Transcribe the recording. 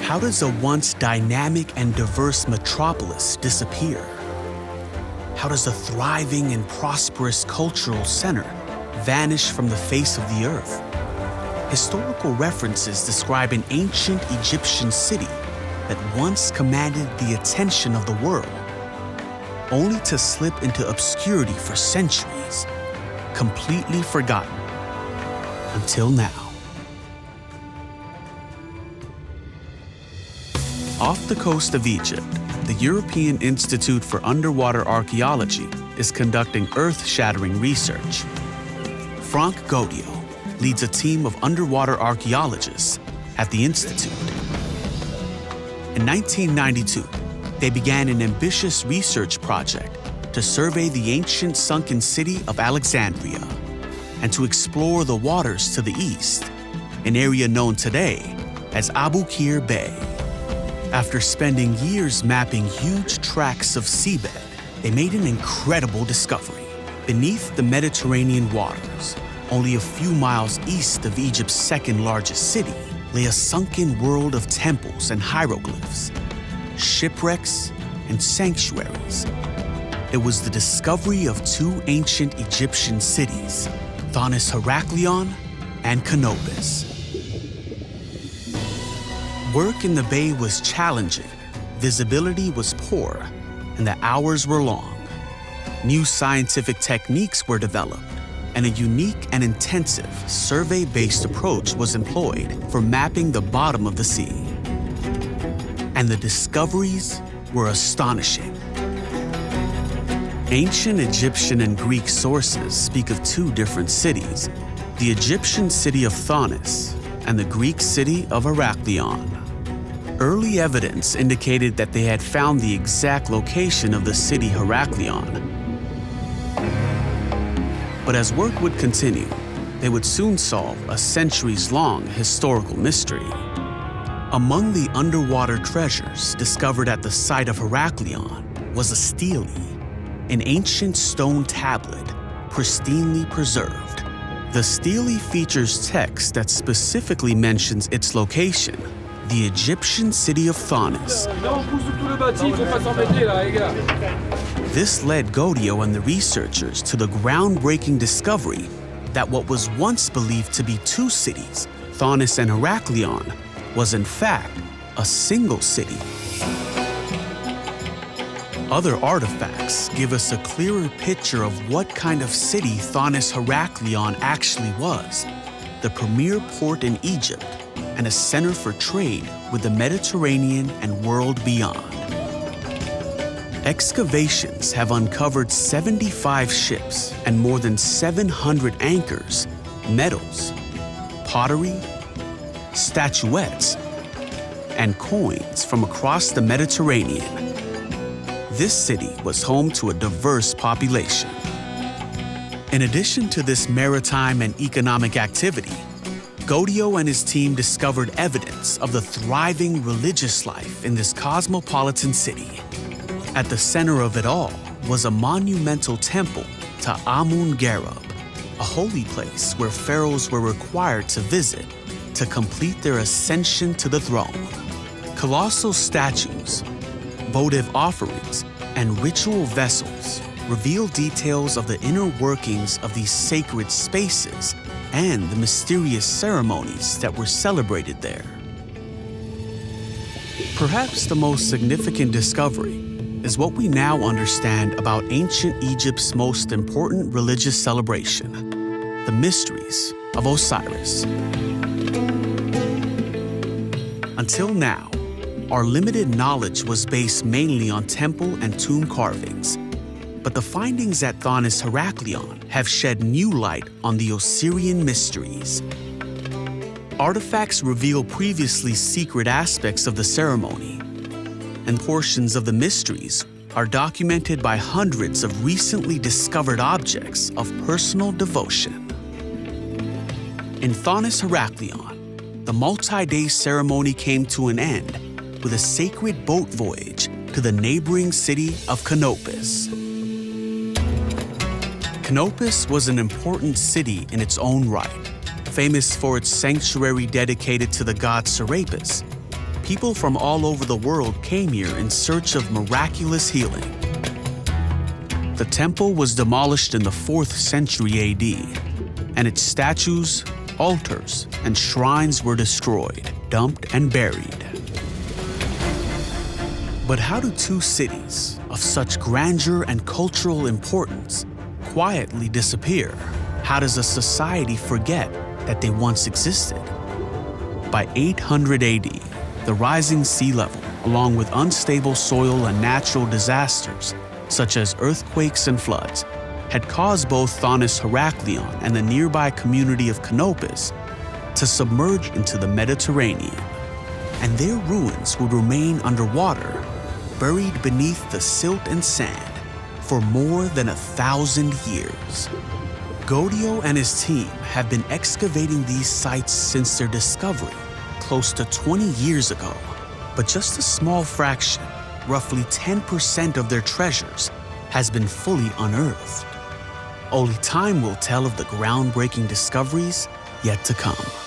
How does a once dynamic and diverse metropolis disappear? How does a thriving and prosperous cultural center vanish from the face of the earth? Historical references describe an ancient Egyptian city that once commanded the attention of the world, only to slip into obscurity for centuries, completely forgotten, until now. Off the coast of Egypt, the European Institute for Underwater Archaeology is conducting earth-shattering research. Frank Gaudio leads a team of underwater archaeologists at the Institute. In 1992, they began an ambitious research project to survey the ancient sunken city of Alexandria and to explore the waters to the east, an area known today as Abu Qir Bay. After spending years mapping huge tracts of seabed, they made an incredible discovery. Beneath the Mediterranean waters, only a few miles east of Egypt's second largest city, lay a sunken world of temples and hieroglyphs, shipwrecks, and sanctuaries. It was the discovery of two ancient Egyptian cities, Thonis Heraklion and Canopus. Work in the bay was challenging, visibility was poor, and the hours were long. New scientific techniques were developed, and a unique and intensive survey-based approach was employed for mapping the bottom of the sea. And the discoveries were astonishing. Ancient Egyptian and Greek sources speak of two different cities, the Egyptian city of Thonis and the Greek city of Heraklion. Early evidence indicated that they had found the exact location of the city Heraklion. But as work would continue, they would soon solve a centuries-long historical mystery. Among the underwater treasures discovered at the site of Heraklion was a stele, an ancient stone tablet, pristinely preserved. The stele features text that specifically mentions its location, the Egyptian city of Thonis. This led Gaudio and the researchers to the groundbreaking discovery that what was once believed to be two cities, Thonis and Heraklion, was in fact a single city. Other artifacts give us a clearer picture of what kind of city Thonis Heraklion actually was, the premier port in Egypt and a center for trade with the Mediterranean and world beyond. Excavations have uncovered 75 ships and more than 700 anchors, medals, pottery, statuettes, and coins from across the Mediterranean. This city was home to a diverse population. In addition to this maritime and economic activity, Gaudio and his team discovered evidence of the thriving religious life in this cosmopolitan city. At the center of it all was a monumental temple to Amun-Gareb, a holy place where pharaohs were required to visit to complete their ascension to the throne. Colossal statues, votive offerings, and ritual vessels reveal details of the inner workings of these sacred spaces and the mysterious ceremonies that were celebrated there. Perhaps the most significant discovery is what we now understand about ancient Egypt's most important religious celebration, the mysteries of Osiris. Until now, our limited knowledge was based mainly on temple and tomb carvings, but the findings at Thonis Heraklion have shed new light on the Osirian mysteries. Artifacts reveal previously secret aspects of the ceremony, and portions of the mysteries are documented by hundreds of recently discovered objects of personal devotion. In Thonis Heraklion, the multi-day ceremony came to an end with a sacred boat voyage to the neighboring city of Canopus. Canopus was an important city in its own right, famous for its sanctuary dedicated to the god Serapis, People from all over the world came here in search of miraculous healing. The temple was demolished in the 4th century AD, and its statues, altars, and shrines were destroyed, dumped, and buried. But how do two cities of such grandeur and cultural importance quietly disappear? How does a society forget that they once existed? By 800 AD, the rising sea level, along with unstable soil and natural disasters, such as earthquakes and floods, had caused both Thonis Heraklion and the nearby community of Canopus to submerge into the Mediterranean, and their ruins would remain underwater, buried beneath the silt and sand for more than 1,000 years. Gaudio and his team have been excavating these sites since their discovery close to 20 years ago, but just a small fraction, roughly 10% of their treasures, has been fully unearthed. Only time will tell of the groundbreaking discoveries yet to come.